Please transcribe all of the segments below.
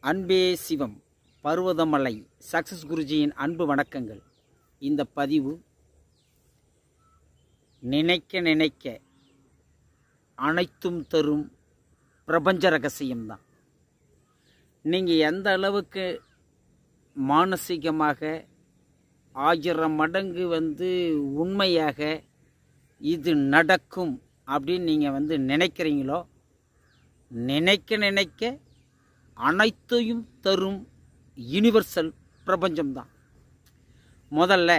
அன்பே சிவம் பர்வதமலை சக்சஸ் குருஜியின் அன்பு வணக்கங்கள். இந்த பதிவு நினைக்க நினைக்க அனைத்தும் தரும் பிரபஞ்ச ரகசியம்தான். நீங்கள் எந்த அளவுக்கு மானசீகமாக 1000 மடங்கு உண்மையாக இது நடக்கும் அப்படின்னு நீங்கள் நினைக்கிறீங்களோ, நினைக்க நினைக்க அனைத்தையும் தரும் யூனிவர்சல் பிரபஞ்சம்தான். முதல்ல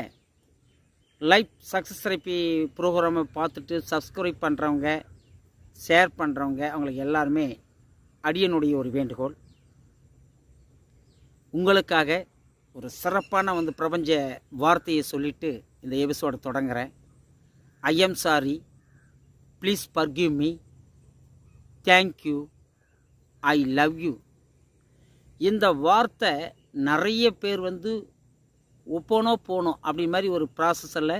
லைஃப் சக்ஸஸ் தெரப்பி ப்ரோக்ராமை பார்த்துட்டு சப்ஸ்கிரைப் பண்ணுறவங்க, ஷேர் பண்ணுறவங்க, அவங்களுக்கு எல்லாருமே அடியனுடைய ஒரு வேண்டுகோள். உங்களுக்காக ஒரு சிறப்பான பிரபஞ்ச வார்த்தையை சொல்லிவிட்டு இந்த எபிசோடை தொடங்குகிறேன். I am sorry, please forgive me, thank you, I love you. இந்த வார்த்தை நிறைய பேர் போனோம் அப்படி மாதிரி ஒரு ப்ராசஸில்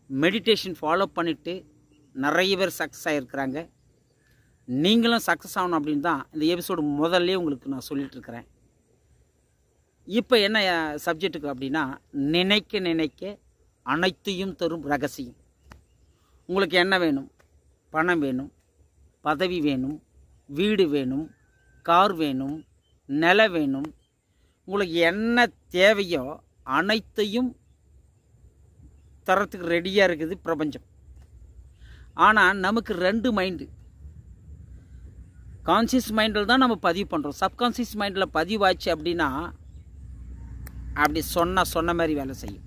மெடிடேஷன் ஃபாலோ பண்ணிவிட்டு நிறைய பேர் சக்ஸஸ் ஆகிருக்கிறாங்க. நீங்களும் சக்ஸஸ் ஆகணும் அப்படின்னு தான் இந்த எபிசோடு முதல்ல உங்களுக்கு நான் சொல்லிகிட்ருக்கிறேன். இப்போ என்ன சப்ஜெக்ட்டுக்கு அப்படின்னா, நினைக்க நினைக்க அனைத்தையும் தரும் ரகசியம். உங்களுக்கு என்ன வேணும்? பணம் வேணும், பதவி வேணும், வீடு வேணும், கார் வேணும், நிலம் வேணும். உங்களுக்கு என்ன தேவையோ அனைத்தையும் தரத்துக்கு ரெடியாக இருக்குது பிரபஞ்சம். ஆனால் நமக்கு 2 மைண்டு. கான்சியஸ் மைண்டில் தான் நம்ம பதிவு பண்ணுறோம். சப்கான்சியஸ் மைண்டில் பதிவாச்சு அப்படின்னா அப்படி சொன்ன மாதிரி வேலை செய்யும்.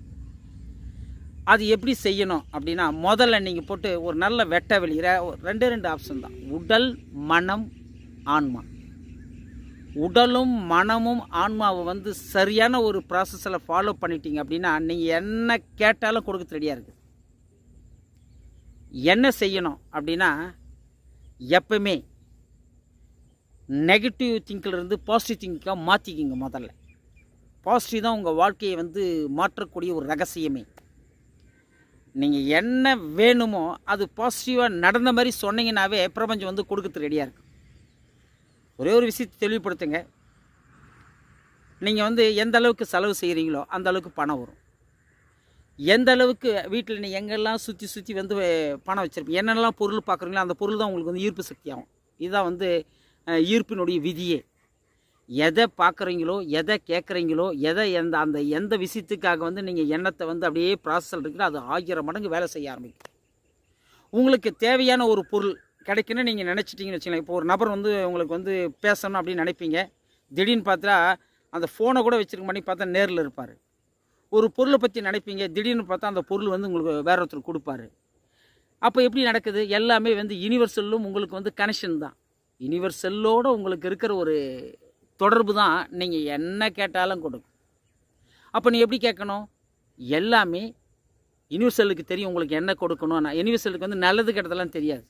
அது எப்படி செய்யணும் அப்படின்னா, முதல்ல நீங்கள் போட்டு ஒரு நல்ல வெட்ட வெளி 2 ஆப்ஷன் தான். உடல், மனம், ஆன்மா. உடலும் மனமும் ஆன்மாவை சரியான ஒரு ப்ராசஸில் ஃபாலோ பண்ணிட்டீங்க அப்படின்னா நீங்கள் என்ன கேட்டாலும் கொடுக்க ரெடியாக இருக்குது. என்ன செய்யணும் அப்படின்னா, எப்பவுமே நெகட்டிவ் திங்கிலிருந்து பாசிட்டிவ் திங்காக மாற்றிக்கிங்க. முதல்ல பாசிட்டிவ் தான் உங்கள் வாழ்க்கையை மாற்றக்கூடிய ஒரு ரகசியமே. நீங்கள் என்ன வேணுமோ அது பாசிட்டிவாக நடந்த மாதிரி சொன்னீங்கன்னாவே பிரபஞ்சம் கொடுக்க ரெடியாக இருக்குது. ஒரே ஒரு விஷயத்தை தெளிவுபடுத்துங்க. நீங்கள் எந்த அளவுக்கு செலவு செய்கிறீங்களோ அந்த அளவுக்கு பணம் வரும். எந்த அளவுக்கு வீட்டில் நீங்கள் எங்கெல்லாம் சுற்றி பணம் வச்சுருப்பீங்க, என்னென்னலாம் பொருள் பார்க்குறீங்களோ அந்த பொருள் தான் உங்களுக்கு ஈர்ப்பு சக்தி ஆகும். இதுதான் ஈர்ப்பினுடைய விதியே. எதை பார்க்குறீங்களோ, எதை கேட்குறீங்களோ, எதை எந்த விஷயத்துக்காக நீங்கள் எண்ணத்தை அப்படியே ப்ராசஸில் இருக்குதோ அது 1000 மடங்கு வேலை செய்ய ஆரம்பிக்கும். உங்களுக்கு தேவையான ஒரு பொருள் கிடைக்குன்னு நீங்கள் நினச்சிட்டிங்கன்னு வச்சுக்கலாம். இப்போ ஒரு நபர் உங்களுக்கு பேசணும் அப்படின்னு நினைப்பீங்க. திடீர்னு பார்த்தா அந்த ஃபோனை கூட வச்சுருக்க மாட்டேங்க, பார்த்தா நேரில் இருப்பார். ஒரு பொருளை பற்றி நினைப்பீங்க, திடீர்னு பார்த்தா அந்த பொருள் உங்களுக்கு வேற ஒருத்தர் கொடுப்பாரு. அப்போ எப்படி நடக்குது? எல்லாமே யூனிவர்சலும் உங்களுக்கு கனெக்ஷன் தான். யூனிவர்சல்லோடு உங்களுக்கு இருக்கிற ஒரு தொடர்பு தான் நீங்கள் என்ன கேட்டாலும் கொடுக்கும். அப்போ நீங்கள் எப்படி கேட்கணும்? எல்லாமே யூனிவர்சலுக்கு தெரியும் உங்களுக்கு என்ன கொடுக்கணும். நான் யூனிவர்சலுக்கு நல்லது கெட்டதெல்லாம் தெரியாது.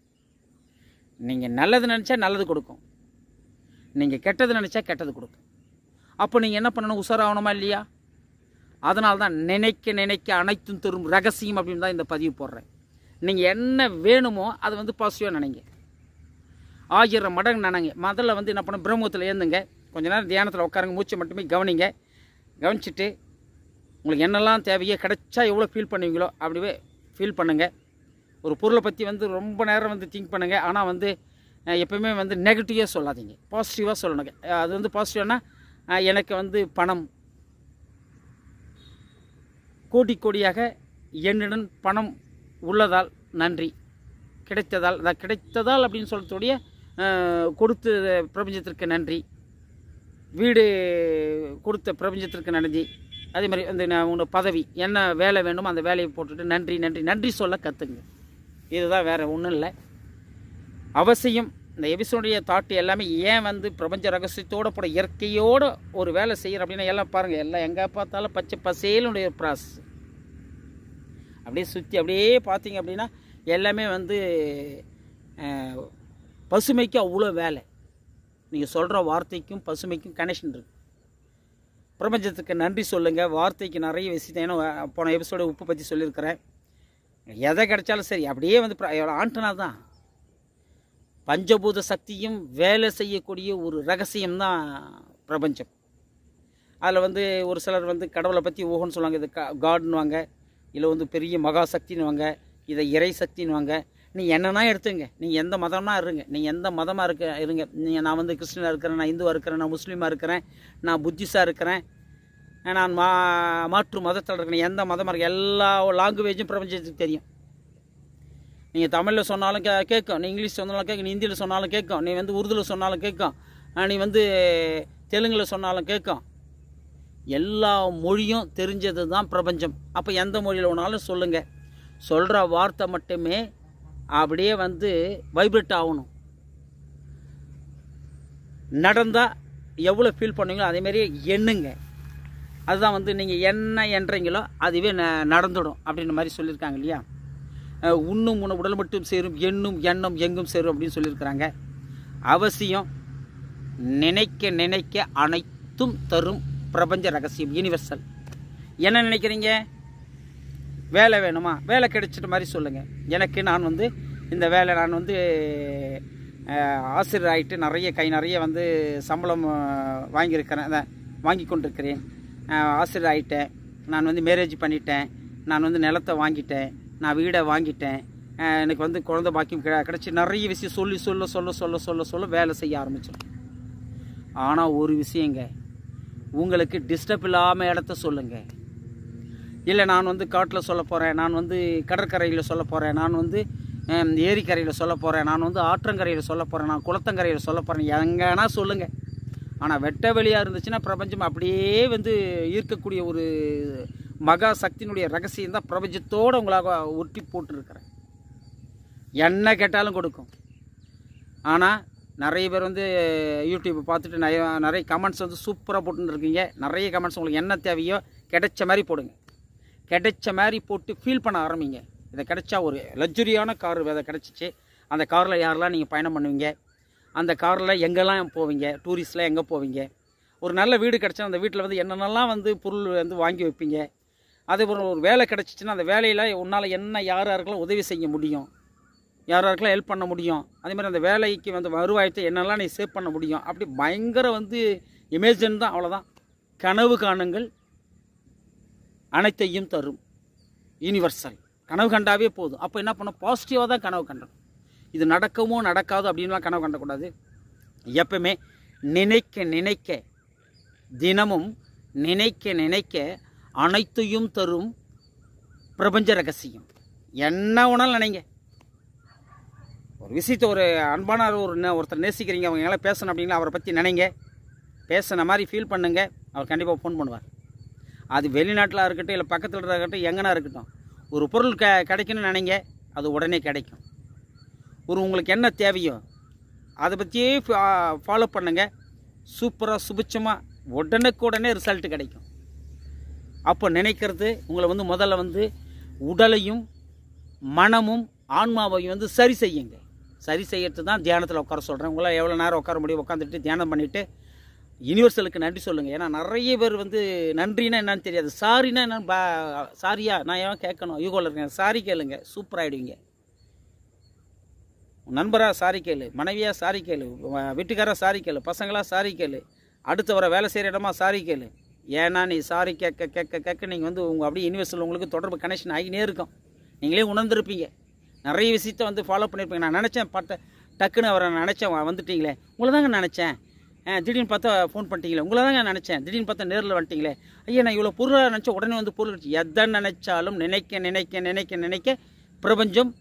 நீங்கள் நல்லது நினச்சா நல்லது கொடுக்கும், நீங்கள் கெட்டது நினச்சா கெட்டது கொடுக்கும். அப்போ நீங்கள் என்ன பண்ணணும்? உஷாராகணுமா இல்லையா? அதனால தான் நினைக்க நினைக்க அனைத்தும் தரும் ரகசியம் அப்படின்னு தான் இந்த பதிவு போடுறேன். நீங்கள் என்ன வேணுமோ அதை பாசிட்டிவாக நினைங்க. 1000 மடங்கு நினைங்க. முதல்ல என்ன பண்ண, பிரம்மத்தில் ஏந்துங்க, கொஞ்ச நேரம் தியானத்தில் உட்காருங்க, மூச்சை மட்டுமே கவனிங்க. கவனிச்சுட்டு உங்களுக்கு என்னெல்லாம் தேவையோ கிடைச்சா எவ்வளோ ஃபீல் பண்ணுவீங்களோ அப்படியே ஃபீல் பண்ணுங்கள். ஒரு பொருளை பற்றி ரொம்ப நேரம் திங்க் பண்ணுங்கள். ஆனால் எப்போயுமே நெகட்டிவாக சொல்லாதீங்க, பாசிட்டிவாக சொல்லணுங்க. அது பாசிட்டிவ்னா, எனக்கு பணம் கோடி கோடியாக என்னுடன் பணம் உள்ளதால் நன்றி, கிடைத்ததால் அப்படின்னு சொல்லக்கூடிய கொடுத்த பிரபஞ்சத்திற்கு நன்றி, வீடு கொடுத்த பிரபஞ்சத்திற்கு நன்றி. அதே மாதிரி உங்களோட பதவி என்ன வேலை வேணுமோ அந்த வேலையை போட்டுட்டு நன்றி நன்றி நன்றி சொல்ல கற்றுங்க. இதுதான், வேறு ஒன்றும் இல்லை. அவசியம் இந்த எபிசோடைய தாட்டு எல்லாமே ஏன் பிரபஞ்ச ரகசியத்தோடு போட இயற்கையோடு ஒரு வேலை செய்கிறோம் அப்படின்னா, எல்லாம் பாருங்கள், எல்லாம் எங்கே பார்த்தாலும் பச்சை பசேலுடைய ப்ராசஸ். அப்படியே சுற்றி அப்படியே பார்த்தீங்க அப்படின்னா எல்லாமே பசுமைக்கு அவ்வளோ வேலை. நீங்கள் சொல்கிற வார்த்தைக்கும் பசுமைக்கும் கனெக்ஷன் இருக்குது. பிரபஞ்சத்துக்கு நன்றி சொல்லுங்கள். வார்த்தைக்கு நிறைய விஷயத்தை, ஏன்னா போன எபிசோட உப்பு பற்றி சொல்லியிருக்கிறேன். எதை கிடைச்சாலும் சரி அப்படியே ஆண்டனா தான். பஞ்சபூத சக்தியும் வேலை செய்யக்கூடிய ஒரு ரகசியம்தான் பிரபஞ்சம். அதில் வந்து ஒரு சிலர் வந்து கடவுளை பற்றி ஓஹோன்னு சொல்லுவாங்க, இது காட்னுவாங்க, இல்லை வந்து பெரிய மகாசக்தின்னுவாங்க, இதை இறை சக்தின்னுவாங்க. நீ என்னன்னா எடுத்துங்க, நீங்கள் எந்த மதம்னா இருங்க, நீங்கள் எந்த மதமாக இருங்க. நான் வந்து கிறிஸ்டினாக இருக்கிறேன், நான் இந்துவாக இருக்கிறேன், நான் முஸ்லீமாக இருக்கிறேன், நான் புத்திஸ்டாக இருக்கிறேன், நான் மாற்று மதத்தில் இருக்கிறேன், எந்த மதமாக இருக்கேன், எல்லா லாங்குவேஜும் பிரபஞ்சத்துக்கு தெரியும். நீங்கள் தமிழில் சொன்னாலும் கேட்கும், நீ இங்கிலீஷ் சொன்னாலும் கேட்கும், நீ ஹிந்தியில் சொன்னாலும் கேட்கும், நீ வந்து உருதுவில் சொன்னாலும் கேட்கும், நீ வந்து தெலுங்கில் சொன்னாலும் கேட்கும். எல்லா மொழியும் தெரிஞ்சது தான் பிரபஞ்சம். அப்போ எந்த மொழியில் வேணாலும் சொல்லுங்கள், சொல்கிற வார்த்தை மட்டுமே அப்படியே வந்து வைப்ரேட் ஆகணும். நடந்தால் எவ்வளோ ஃபீல் பண்ணுவீங்களோ அதேமாரி எண்ணுங்க. அதுதான் வந்து நீங்கள் என்ன எண்றீங்களோ அதுவே நடந்துடும் அப்படின்ற மாதிரி சொல்லியிருக்காங்க இல்லையா. உண்ணும் உடல் மட்டும் சேரும், எண்ணும் எண்ணம் எங்கும் சேரும் அப்படின்னு சொல்லியிருக்கிறாங்க. அவசியம் நினைக்க நினைக்க அனைத்தும் தரும் பிரபஞ்ச ரகசியம், யூனிவர்சல். என்ன நினைக்கிறீங்க? வேலை வேணுமா? வேலை கிடைச்சிட்ட மாதிரி சொல்லுங்கள். எனக்கு நான் வந்து இந்த வேலை நான் வந்து ஆசிரியர் ஆகிட்டு நிறைய வந்து சம்பளம் வாங்கியிருக்கிறேன், வாங்கி கொண்டிருக்கிறேன். ஆசிரியர் ஆகிட்டேன், நான் வந்து மேரேஜ் பண்ணிட்டேன், நான் வந்து நிலத்தை வாங்கிட்டேன், நான் வீடை வாங்கிட்டேன், எனக்கு வந்து குழந்தை பாக்கியம் கிடச்சி நிறைய விஷயம் சொல்லி சொல்ல வேலை செய்ய ஆரம்பித்தோம். ஆனால் ஒரு விஷயங்க, உங்களுக்கு டிஸ்டர்ப் இல்லாமல் இடத்த சொல்லுங்கள். இல்லை நான் வந்து காட்டில் சொல்ல போகிறேன், நான் வந்து கடற்கரையில் சொல்ல போகிறேன், நான் வந்து ஏரிக்கரையில் சொல்ல போகிறேன், நான் வந்து ஆற்றங்கரையில் சொல்ல போகிறேன், நான் குளத்தங்கரையில் சொல்ல போகிறேன், எங்கன்னா சொல்லுங்கள். ஆனால் வெட்ட வெளியாக இருந்துச்சுன்னா பிரபஞ்சம் அப்படியே வந்து ஈர்க்கக்கூடிய ஒரு மகா சக்தியினுடைய ரகசியம் தான் பிரபஞ்சத்தோடு உங்களாக ஒட்டி போட்டுருக்கிறேன். என்ன கேட்டாலும் கொடுக்கும். ஆனால் நிறைய பேர் வந்து யூடியூப் பார்த்துட்டு நிறைய கமெண்ட்ஸ் வந்து சூப்பராக போட்டுருக்கீங்க. நிறைய கமெண்ட்ஸ் உங்களுக்கு என்ன தேவையோ கிடைச்ச மாதிரி போடுங்க. கிடைச்ச மாதிரி போட்டு ஃபீல் பண்ண ஆரம்பிங்க. இதை கிடைச்சா ஒரு லக்ஸுரியான கார் இதை கிடச்சிச்சு, அந்த காரில் யாரெல்லாம் நீங்கள் பயணம் பண்ணுவீங்க, அந்த காரில் எங்கெல்லாம் போவீங்க, டூரிஸ்டில் எங்கே போவீங்க, ஒரு நல்ல வீடு கிடச்சா அந்த வீட்டில் வந்து என்னென்னலாம் வந்து பொருள் வந்து வாங்கி வைப்பீங்க. அதே போல் ஒரு வேலை கிடச்சிச்சின்னா அந்த வேலையில் உன்னால் என்ன யாருக்கெல்லாம் உதவி செய்ய முடியும், யாருக்கெல்லாம் ஹெல்ப் பண்ண முடியும், அதேமாதிரி அந்த வேலைக்கு வந்து வருவாயத்தை என்னெல்லாம் நீ சேவ் பண்ண முடியும். அப்படி பயங்கர வந்து இமேஜின் தான். அவ்வளோதான். கனவு காணுங்கள், அனைத்தையும் தரும் யூனிவர்சல். கனவு கண்டாவே போதும். அப்போ என்ன பண்ணணும்? பாசிட்டிவாக தான் கனவு கண்டணும். இது நடக்குமோ நடக்காது அப்படின்லாம் கனவு கண்டக்கூடாது. எப்பவுமே நினைக்க நினைக்க, தினமும் நினைக்க நினைக்க அனைத்தையும் தரும் பிரபஞ்ச ரகசியம். என்ன வேணாலும் நினைங்க. ஒரு விஷயத்தை, ஒரு அன்பான ஒருத்தர் நேசிக்கிறீங்க, அவங்க எல்லாம் பேசணும் அப்படிங்களா, அவரை பற்றி நினைங்க, பேசுன மாதிரி ஃபீல் பண்ணுங்க. அவர் கண்டிப்பாக ஃபோன் பண்ணுவார். அது வெளிநாட்டில் இருக்கட்டும், இல்லை பக்கத்தில் இருக்கட்டும், எங்கன்னா இருக்கட்டும். ஒரு பொருள் கிடைக்கணும்னு நினைங்க, அது உடனே கிடைக்கும். உங்களுக்கு என்ன தேவையோ அதை பற்றியே ஃபாலோ பண்ணுங்கள். சூப்பராக சுபிட்சமாக உடனுக்குடனே ரிசல்ட் கிடைக்கும். அப்போ நினைக்கிறது உங்களை வந்து முதல்ல வந்து உடலையும் மனமும் ஆன்மாவையும் வந்து சரி செய்யுங்க. சரி செய்யறது தான் தியானத்தில் உட்கார சொல்கிறேன். உங்களால் எவ்வளோ நேரம் உட்கார முடியும் உட்காந்துட்டு தியானம் பண்ணிவிட்டு யூனிவர்சலுக்கு நன்றி சொல்லுங்கள். ஏன்னா நிறைய பேர் வந்து நன்றினா என்னன்னு தெரியாது. சாரினா என்னன்னு, சாரியா நான் ஏன் கேட்கணும், யூகோவில் இருக்கேன், சாரி கேளுங்க, சூப்பராகிடுவீங்க. நண்பராக சாரி கேளு, மனைவியாக சாரி கேளு, வீட்டுக்காராக சாரி கேளு, பசங்களாக சாரி கேளு, அடுத்த வர வேலை செய்கிற இடமா சாரி கேளு. ஏன்னா நீ சாரி கேட்க கேட்க கேட்க நீங்கள் வந்து உங்கள் அப்படியே யூனிவர்சல் உங்களுக்கு தொடர்பு கனெக்ஷன் ஆகினே இருக்கும். நீங்களே உணர்ந்துருப்பீங்க. நிறைய விஷயத்த வந்து ஃபாலோ பண்ணியிருப்பீங்க. நான் நினச்சேன், டக்குன்னு அவரை நினச்சேன், வந்துட்டீங்களே, உங்களை தாங்க நினச்சேன், திடீர்னு பார்த்தா ஃபோன் பண்ணிட்டீங்களே, உங்களை தாங்க நினச்சேன், திடீர்னு பார்த்தா நேரில் வந்துட்டீங்களே, ஐயா நான் இவ்வளோ பொருளாக நினச்சேன், உடனே வந்து பொருள் எதை நினச்சாலும் நினைக்க நினைக்க நினைக்க நினைக்க பிரபஞ்சம்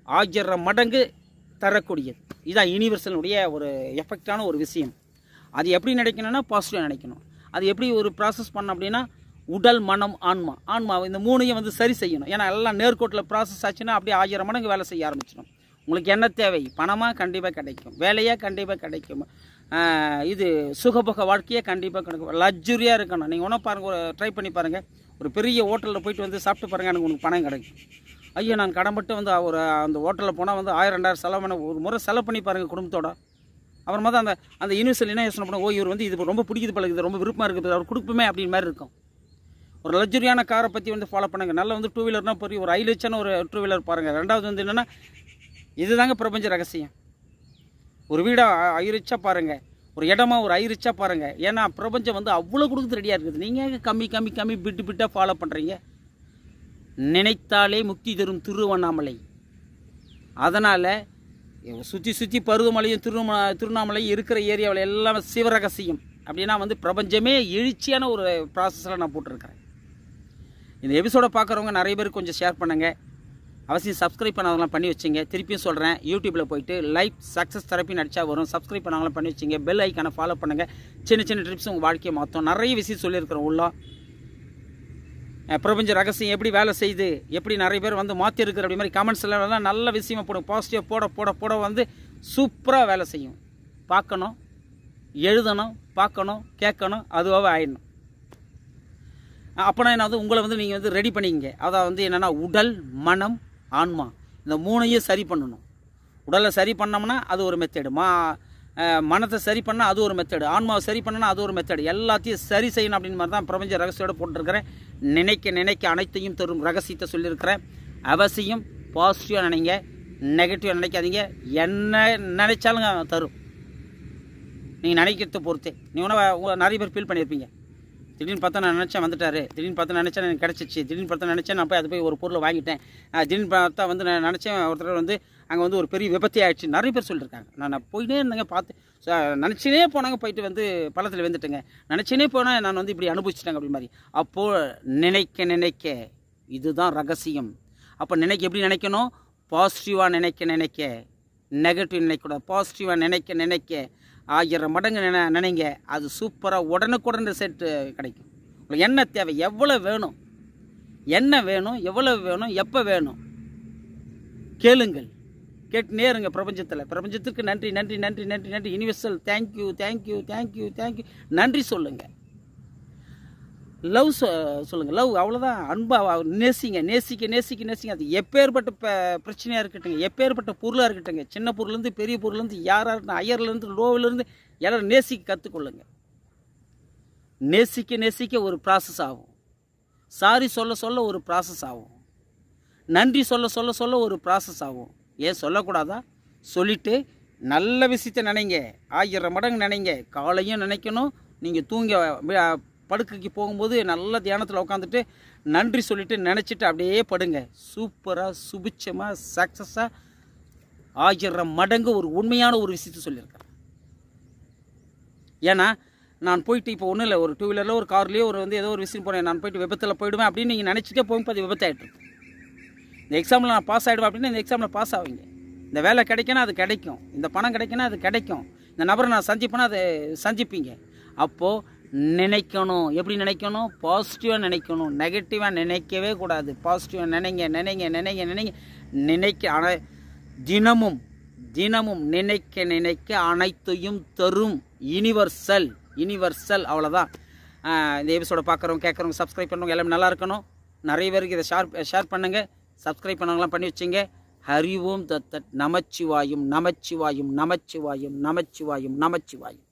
1000 மடங்கு தரக்கூடியது. இதுதான் யூனிவர்சலுடைய ஒரு எஃபெக்டான ஒரு விஷயம். அது எப்படி நினைக்கணும்னா பாசிட்டிவாக நினைக்கணும். அது எப்படி ஒரு ப்ராசஸ் பண்ணணும் அப்படின்னா உடல் மனம் ஆன்மா இந்த மூணையும் வந்து சரி செய்யணும். ஏன்னா எல்லாம் நேர்கோட்டில் ப்ராசஸ் ஆச்சுன்னா அப்படியே 1000 மடங்கு வேலை செய்ய ஆரம்பிச்சிடும். உங்களுக்கு என்ன தேவை? பணமாக கண்டிப்பாக கிடைக்கும், வேலையாக கண்டிப்பாக கிடைக்கும், இது சுகபோக வாழ்க்கையாக கண்டிப்பாக கிடைக்கும், லக்ஸுரியாக இருக்கணும். நீங்கள் ஒன்றும் பாருங்கள், ஒரு ட்ரை பண்ணி பாருங்கள். ஒரு பெரிய ஹோட்டலில் போயிட்டு வந்து சாப்பிட்டு பாருங்கள், எனக்கு உங்களுக்கு பணம் கிடைக்கும். ஐயோ நான் கடன்பட்டு வந்து ஒரு அந்த ஹோட்டலில் போனால் வந்து 1000-2000 செலவு பண்ண, ஒரு முறை செலவு பண்ணி பாருங்கள் குடும்பத்தோட. அப்புறமா தான் அந்த யூனிவர்சல் என்ன யோசனை பண்ண, இவர் வந்து இது ரொம்ப பிடிக்குது பழகுது, ரொம்ப விருப்பமாக இருக்குது, அவர் கொடுப்போமே அப்படின்னு மாதிரி இருக்கும். ஒரு லக்ஸுரியான காரை பற்றி வந்து ஃபாலோ பண்ணுங்கள். நல்லா வந்து 2 வீலர்னால் பெரிய ஒரு 5 லட்சம் ஒரு 2 வீலர் பாருங்கள். ரெண்டாவது வந்து என்னென்னா, இதுதாங்க பிரபஞ்ச ரகசியம். ஒரு வீடை 5 லட்சம் பாருங்கள், ஒரு இடமா ஒரு ஐரிச்சா பாருங்கள். ஏன்னா பிரபஞ்சம் வந்து அவ்வளோ கொடுக்குறது ரெடியாக இருக்குது. நீங்கள் கம்மி கம்மி கம்மி பிட்டாக ஃபாலோ பண்ணுறீங்க. நினைத்தாலே முக்தி தரும் திருவண்ணாமலை. அதனால் சுற்றி சுற்றி பருவமலையும் திருவண்ணாமலையும் இருக்கிற ஏரியாவில் எல்லாம் சிவரகசியம் அப்படின்னா வந்து பிரபஞ்சமே எழுச்சியான ஒரு ப்ராசஸில் நான் போட்டிருக்கிறேன். இந்த எபிசோடை பார்க்குறவங்க நிறைய பேர் கொஞ்சம் ஷேர் பண்ணுங்கள். அவசியம் சப்ஸ்கிரைப் பண்ணாதெல்லாம் பண்ணி வச்சுங்க. திருப்பியும் சொல்கிறேன், யூடியூப்பில் போய்ட்டு லைஃப் சக்ஸஸ் தெரப்பின்னு அடித்தா வரும். சப்ஸ்கிரைப் பண்ணாங்களாம் பண்ணி வச்சுங்க. பெல் ஐக்கானை ஃபாலோ பண்ணுங்கள். சின்ன சின்ன ட்ரிப்ஸ் உங்கள் வாழ்க்கையை மாற்றும். நிறைய விஷயம் சொல்லியிருக்கிறோம். உள்ள பிரபஞ்ச ரகசியம் எப்படி வேலை செய்யுது, எப்படி நிறைய பேர் வந்து மாற்றிருக்கிற அப்படி மாதிரி கமெண்ட்ஸ் எல்லாம் நல்ல விஷயமா போடும். பாசிட்டிவாக போட போட போட வந்து சூப்பராக வேலை செய்யும். பார்க்கணும், எழுதணும், பார்க்கணும், கேட்கணும், அதுவாகவே ஆயிடணும். அப்போனா என்ன வந்து உங்களை வந்து நீங்கள் வந்து ரெடி பண்ணிக்கங்க. அதான் வந்து என்னென்னா உடல், மனம், ஆன்மா இந்த மூணையும் சரி பண்ணணும். உடலை சரி பண்ணோம்னா அது ஒரு மெத்தேடு, மனத்தை சரி பண்ணால் அது ஒரு மெத்தேடு, ஆன்மாவை சரி பண்ணனா அது ஒரு மெத்தேடு. எல்லாத்தையும் சரி செய்யணும் அப்படின்னு மாதிரி தான் பிரபஞ்ச ரகசியோட போட்டிருக்கிறேன். நினைக்க நினைக்க அனைத்தையும் தரும் ரகசியத்தை சொல்லியிருக்கிறேன். அவசியம் பாசிட்டிவாக நினைங்க, நெகட்டிவாக நினைக்காதீங்க. என்ன நினைச்சாலும் தரும். நீங்கள் நினைக்கிறத பொறுத்தே. நீங்கள் நிறைய பேர் ஃபீல் பண்ணியிருப்பீங்க. திடீர்னு பார்த்தா நான் நினச்சேன் வந்துட்டார், திடீர்னு பார்த்தா நினச்சேன் எனக்கு கிடச்சிச்சு, திடீர்னு பார்த்தா நினச்சேன் நான் போய் அது போய் ஒரு பொருளை வாங்கிட்டேன், திடீர்னு பார்த்தா வந்து நான் நினச்சேன் ஒருத்தர் வந்து அங்கே வந்து ஒரு பெரிய விபத்தே ஆகிடுச்சு. நிறைய பேர் சொல்லியிருக்காங்க. நான் போயிட்டே இருந்தேங்க, பார்த்து நினச்சினே போனாங்க, போயிட்டு வந்து பள்ளத்தில் வந்துட்டுங்க, நினச்சினே போனால் நான் வந்து இப்படி அனுபவிச்சிட்டாங்க அப்படி மாதிரி. அப்போது நினைக்க நினைக்க இதுதான் ரகசியம். அப்போ எப்படி நினைக்கணும்? பாசிட்டிவாக நினைக்க நினைக்க, நெகட்டிவ் நினைக்கக்கூடாது. பாசிட்டிவாக நினைக்க நினைக்க 1000 மடங்கு நினைங்க. அது சூப்பராக உடனுக்குடன் ரிசல்ட் கிடைக்கும். உங்களுக்கு என்ன தேவை, எவ்வளோ வேணும், என்ன வேணும், எவ்வளோ வேணும், எப்போ வேணும் கேளுங்கள். கேட்டுனே இருங்க. பிரபஞ்சத்துக்கு நன்றி நன்றி நன்றி நன்றி நன்றி. Universal thank you thank you thank you thank you. நன்றி சொல்லுங்கள். லவ் சொல்லுங்கள். லவ் அவ்வளோதான். அன்பாக நேசிங்க, நேசிக்க நேசிக்க நேசிங்க. அது எப்பேற்பட்ட பிரச்சனையாக இருக்கட்டுங்க, எப்பேற்பட்ட பொருளாக இருக்கட்டுங்க, சின்ன பொருள்லேருந்து பெரிய பொருள்லேருந்து யாராக இருக்கட்டும், ஹையர்லேருந்து லோவிலேருந்து எல்லோரும் நேசிக்க கற்றுக்கொள்ளுங்க. நேசிக்க நேசிக்க ஒரு ப்ராசஸ் ஆகும். சாரி சொல்ல சொல்ல ஒரு ப்ராசஸ் ஆகும். நன்றி சொல்ல சொல்ல சொல்ல ஒரு ப்ராசஸ் ஆகும். ஏன் சொல்லக்கூடாதா? சொல்லிவிட்டு நல்ல விஷயத்தை நினைங்க. 1000 மடங்கு நினைங்க. காலையும் நினைக்கணும். நீங்கள் தூங்க படுக்கைக்கு போகும்போது நல்ல தியானத்தில் உட்காந்துட்டு நன்றி சொல்லிவிட்டு நினச்சிட்டு அப்படியே படுங்க. சூப்பராக சுபிட்சமாக சக்ஸஸாக 1000 மடங்கு ஒரு உண்மையான ஒரு விஷயத்தை சொல்லியிருக்கேன். ஏன்னா நான் போயிட்டு இப்போ ஒன்றும் இல்லை, ஒரு 2 வீலரில் ஒரு கார்லேயோ ஒரு வந்து ஏதோ ஒரு விஷயம் போனேன், நான் போயிட்டு விபத்தில் போயிடுவேன் அப்படின்னு நீங்கள் நினச்சிட்டே போகும்போது அது விபத்தாயிட்டு. இந்த எக்ஸாமில் நான் பாஸ் ஆகிடுவேன் அப்படின்னா இந்த எக்ஸாமில் பாஸ் ஆவீங்க. இந்த வேலை கிடைக்கணும், அது கிடைக்கும். இந்த பணம் கிடைக்கணும், அது கிடைக்கும். இந்த நபரை நான் சந்திப்பேன்னா அதை சந்திப்பீங்க. அப்போது நினைக்கணும். எப்படி நினைக்கணும்? பாசிட்டிவாக நினைக்கணும். நெகட்டிவாக நினைக்கவே கூடாது. பாசிட்டிவாக நினைங்க நினைங்க நினைங்க நினைங்க நினைக்க. ஆனால் தினமும் தினமும் நினைக்க நினைக்க அனைத்தையும் தரும். யூனிவர்சல் அவ்வளோதான். இந்த எபிசோட பார்க்குறவங்க கேட்குறவங்க சப்ஸ்கிரைப் பண்ணுறவங்க எல்லாமே நல்லா இருக்கணும். நிறைய பேருக்கு இதை ஷேர் பண்ணுங்கள். சப்ஸ்கிரைப் பண்ணவங்களாம் பண்ணி வச்சுங்க. ஹரி ஓம் தத் தத். நமச்சிவாயும் நமச்சிவாயும் நமச்சிவாயும் நமச்சிவாயும் நமச்சிவாயும்.